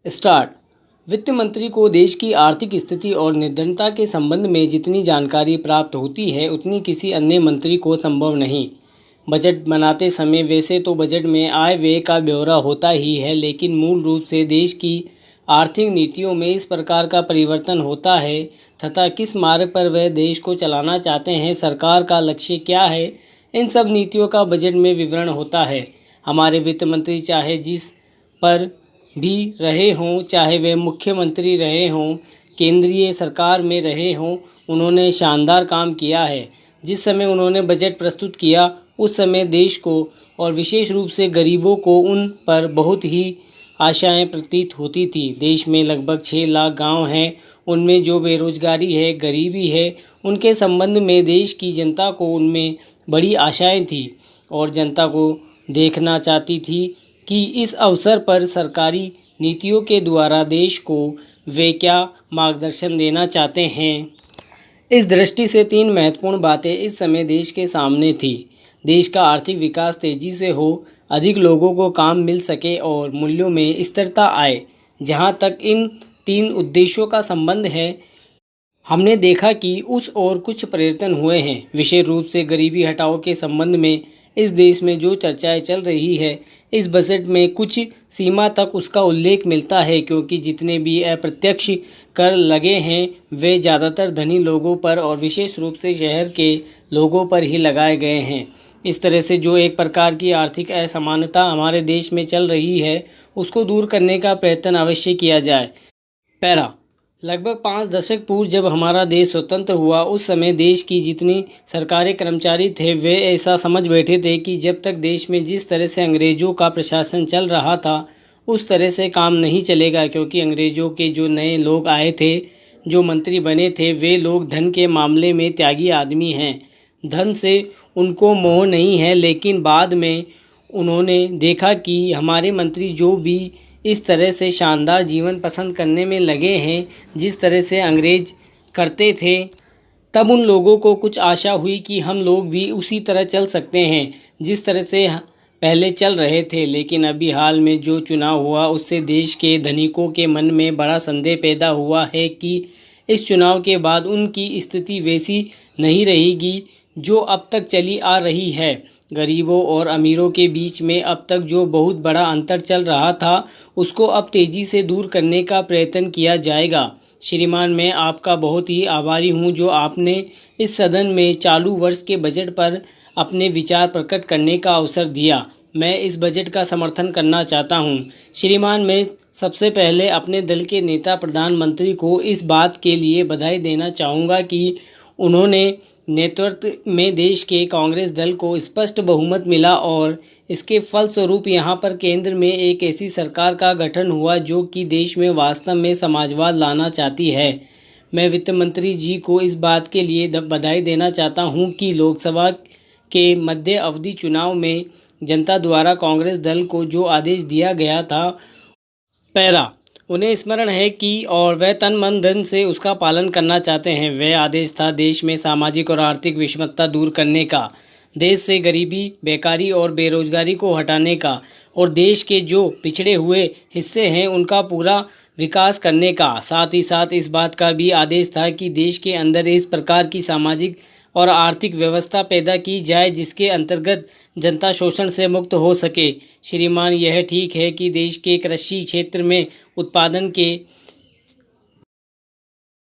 Start. वित्त मंत्री को देश की आर्थिक स्थिति और निर्धनता के संबंध में जितनी जानकारी प्राप्त होती है उतनी किसी अन्य मंत्री को संभव नहीं। बजट बनाते समय वैसे तो बजट में आय व्यय का ब्यौरा होता ही है, लेकिन मूल रूप से देश की आर्थिक नीतियों में इस प्रकार का परिवर्तन होता है तथा किस मार्ग पर वह देश को चलाना चाहते हैं, सरकार का लक्ष्य क्या है, इन सब नीतियों का बजट में विवरण होता है। हमारे वित्त मंत्री चाहे जिस पर भी रहे हों, चाहे वे मुख्यमंत्री रहे हों, केंद्रीय सरकार में रहे हों, उन्होंने शानदार काम किया है। जिस समय उन्होंने बजट प्रस्तुत किया उस समय देश को और विशेष रूप से गरीबों को उन पर बहुत ही आशाएं प्रतीत होती थी। देश में लगभग 6 लाख गांव हैं, उनमें जो बेरोजगारी है, गरीबी है, उनके संबंध में देश की जनता को उनमें बड़ी आशाएं थी और जनता को देखना चाहती थी कि इस अवसर पर सरकारी नीतियों के द्वारा देश को वे क्या मार्गदर्शन देना चाहते हैं। इस दृष्टि से 3 महत्वपूर्ण बातें इस समय देश के सामने थी। देश का आर्थिक विकास तेजी से हो, अधिक लोगों को काम मिल सके और मूल्यों में स्थिरता आए। जहां तक इन 3 उद्देश्यों का संबंध है, हमने देखा कि उस ओर कुछ परिवर्तन हुए हैं। विशेष रूप से गरीबी हटाओ के संबंध में इस देश में जो चर्चाएं चल रही है, इस बजट में कुछ सीमा तक उसका उल्लेख मिलता है, क्योंकि जितने भी अप्रत्यक्ष कर लगे हैं वे ज़्यादातर धनी लोगों पर और विशेष रूप से शहर के लोगों पर ही लगाए गए हैं। इस तरह से जो एक प्रकार की आर्थिक असमानता हमारे देश में चल रही है, उसको दूर करने का प्रयत्न अवश्य किया जाए। पैरा। लगभग 5 दशक पूर्व जब हमारा देश स्वतंत्र हुआ, उस समय देश की जितनी सरकारी कर्मचारी थे वे ऐसा समझ बैठे थे कि जब तक देश में जिस तरह से अंग्रेज़ों का प्रशासन चल रहा था उस तरह से काम नहीं चलेगा, क्योंकि अंग्रेज़ों के जो नए लोग आए थे, जो मंत्री बने थे, वे लोग धन के मामले में त्यागी आदमी हैं। धन से उनको मोह नहीं है, लेकिन बाद में उन्होंने देखा कि हमारे मंत्री जो भी इस तरह से शानदार जीवन पसंद करने में लगे हैं जिस तरह से अंग्रेज करते थे, तब उन लोगों को कुछ आशा हुई कि हम लोग भी उसी तरह चल सकते हैं जिस तरह से पहले चल रहे थे। लेकिन अभी हाल में जो चुनाव हुआ उससे देश के धनिकों के मन में बड़ा संदेह पैदा हुआ है कि इस चुनाव के बाद उनकी स्थिति वैसी नहीं रहेगी जो अब तक चली आ रही है। गरीबों और अमीरों के बीच में अब तक जो बहुत बड़ा अंतर चल रहा था उसको अब तेज़ी से दूर करने का प्रयत्न किया जाएगा। श्रीमान, मैं आपका बहुत ही आभारी हूं जो आपने इस सदन में चालू वर्ष के बजट पर अपने विचार प्रकट करने का अवसर दिया। मैं इस बजट का समर्थन करना चाहता हूं। श्रीमान, मैं सबसे पहले अपने दल के नेता प्रधानमंत्री को इस बात के लिए बधाई देना चाहूँगा कि उन्होंने नेतृत्व में देश के कांग्रेस दल को स्पष्ट बहुमत मिला और इसके फलस्वरूप यहाँ पर केंद्र में एक ऐसी सरकार का गठन हुआ जो कि देश में वास्तव में समाजवाद लाना चाहती है। मैं वित्त मंत्री जी को इस बात के लिए बधाई देना चाहता हूँ कि लोकसभा के मध्य अवधि चुनाव में जनता द्वारा कांग्रेस दल को जो आदेश दिया गया था, पैरा, उन्हें स्मरण है कि और वह तन मन धन से उसका पालन करना चाहते हैं। वह आदेश था देश में सामाजिक और आर्थिक विषमता दूर करने का, देश से गरीबी, बेकारी और बेरोजगारी को हटाने का और देश के जो पिछड़े हुए हिस्से हैं उनका पूरा विकास करने का। साथ ही साथ इस बात का भी आदेश था कि देश के अंदर इस प्रकार की सामाजिक और आर्थिक व्यवस्था पैदा की जाए जिसके अंतर्गत जनता शोषण से मुक्त हो सके। श्रीमान, यह ठीक है कि देश के कृषि क्षेत्र में उत्पादन के